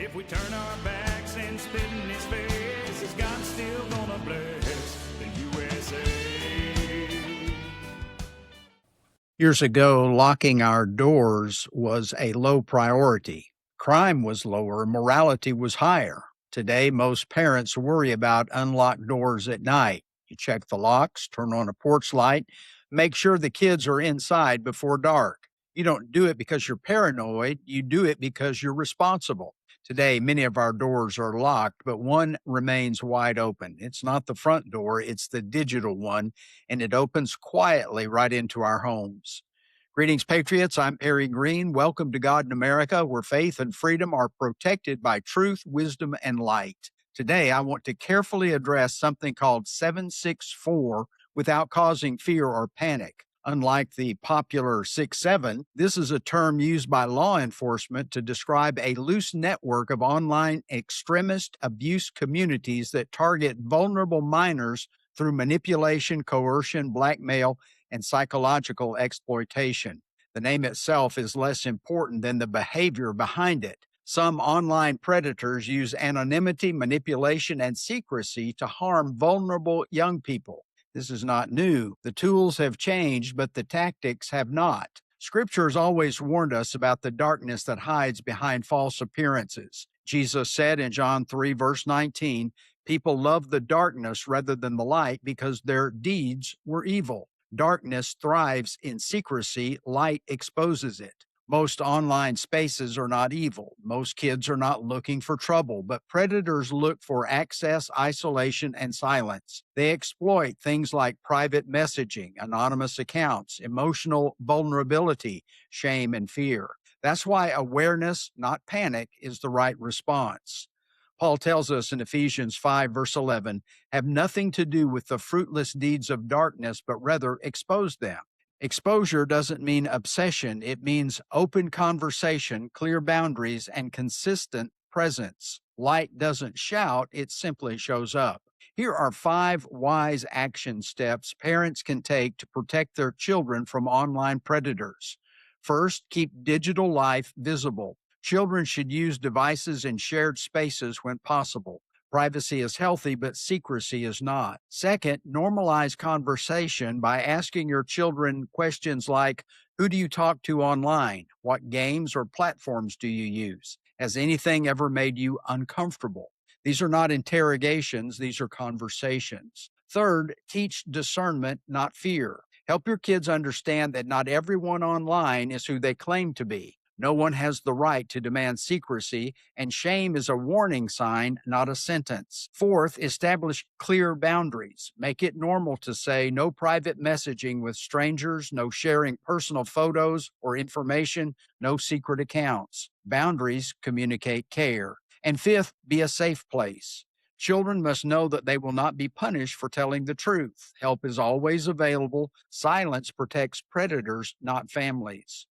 If we turn our backs and spit in his face, is God still gonna bless the USA? Years ago, locking our doors was a low priority. Crime was lower, morality was higher. Today, most parents worry about unlocked doors at night. You check the locks, turn on a porch light, make sure the kids are inside before dark. You don't do it because you're paranoid, you do it because you're responsible. Today, many of our doors are locked, but one remains wide open. It's not the front door, it's the digital one, and it opens quietly right into our homes. Greetings, Patriots. I'm Perry Green. Welcome to God in America, where faith and freedom are protected by truth, wisdom, and light. Today, I want to carefully address something called 764 without causing fear or panic. Unlike the popular 6-7, this is a term used by law enforcement to describe a loose network of online extremist abuse communities that target vulnerable minors through manipulation, coercion, blackmail, and psychological exploitation. The name itself is less important than the behavior behind it. Some online predators use anonymity, manipulation, and secrecy to harm vulnerable young people. This is not new. The tools have changed, but the tactics have not. Scripture has always warned us about the darkness that hides behind false appearances. Jesus said in John 3, verse 19, people love the darkness rather than the light because their deeds were evil. Darkness thrives in secrecy, light exposes it. Most online spaces are not evil. Most kids are not looking for trouble, but predators look for access, isolation, and silence. They exploit things like private messaging, anonymous accounts, emotional vulnerability, shame, and fear. That's why awareness, not panic, is the right response. Paul tells us in Ephesians 5, verse 11, have nothing to do with the fruitless deeds of darkness, but rather expose them. Exposure doesn't mean obsession. It means open conversation, clear boundaries, and consistent presence. Light doesn't shout, it simply shows up. Here are 5 wise action steps parents can take to protect their children from online predators. First, keep digital life visible. Children should use devices in shared spaces when possible. Privacy is healthy, but secrecy is not. Second, normalize conversation by asking your children questions like, who do you talk to online? What games or platforms do you use? Has anything ever made you uncomfortable? These are not interrogations, these are conversations. Third, teach discernment, not fear. Help your kids understand that not everyone online is who they claim to be. No one has the right to demand secrecy, and shame is a warning sign, not a sentence. Fourth, establish clear boundaries. Make it normal to say no private messaging with strangers, no sharing personal photos or information, no secret accounts. Boundaries communicate care. And fifth, be a safe place. Children must know that they will not be punished for telling the truth. Help is always available. Silence protects predators, not families.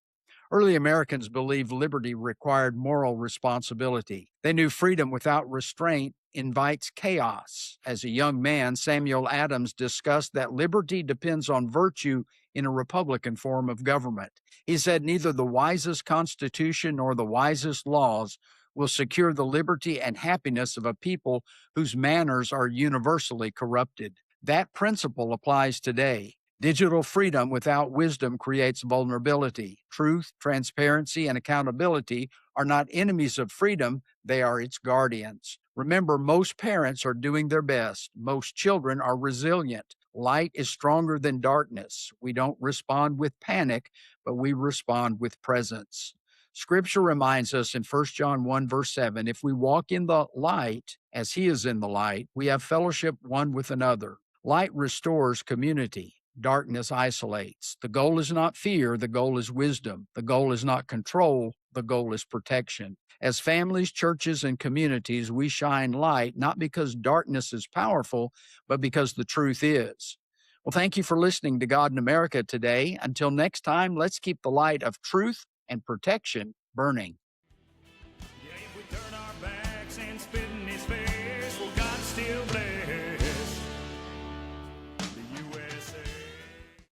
Early Americans believed liberty required moral responsibility. They knew freedom without restraint invites chaos. As a young man, Samuel Adams discussed that liberty depends on virtue in a Republican form of government. He said neither the wisest constitution nor the wisest laws will secure the liberty and happiness of a people whose manners are universally corrupted. That principle applies today. Digital freedom without wisdom creates vulnerability. Truth, transparency, and accountability are not enemies of freedom, they are its guardians. Remember, most parents are doing their best. Most children are resilient. Light is stronger than darkness. We don't respond with panic, but we respond with presence. Scripture reminds us in 1 John 1, verse 7, if we walk in the light as he is in the light, we have fellowship one with another. Light restores community. Darkness isolates. The goal is not fear, the goal is wisdom. The goal is not control, the goal is protection. As families, churches, and communities, we shine light, not because darkness is powerful, but because the truth is. Well, thank you for listening to God in America today. Until next time, let's keep the light of truth and protection burning.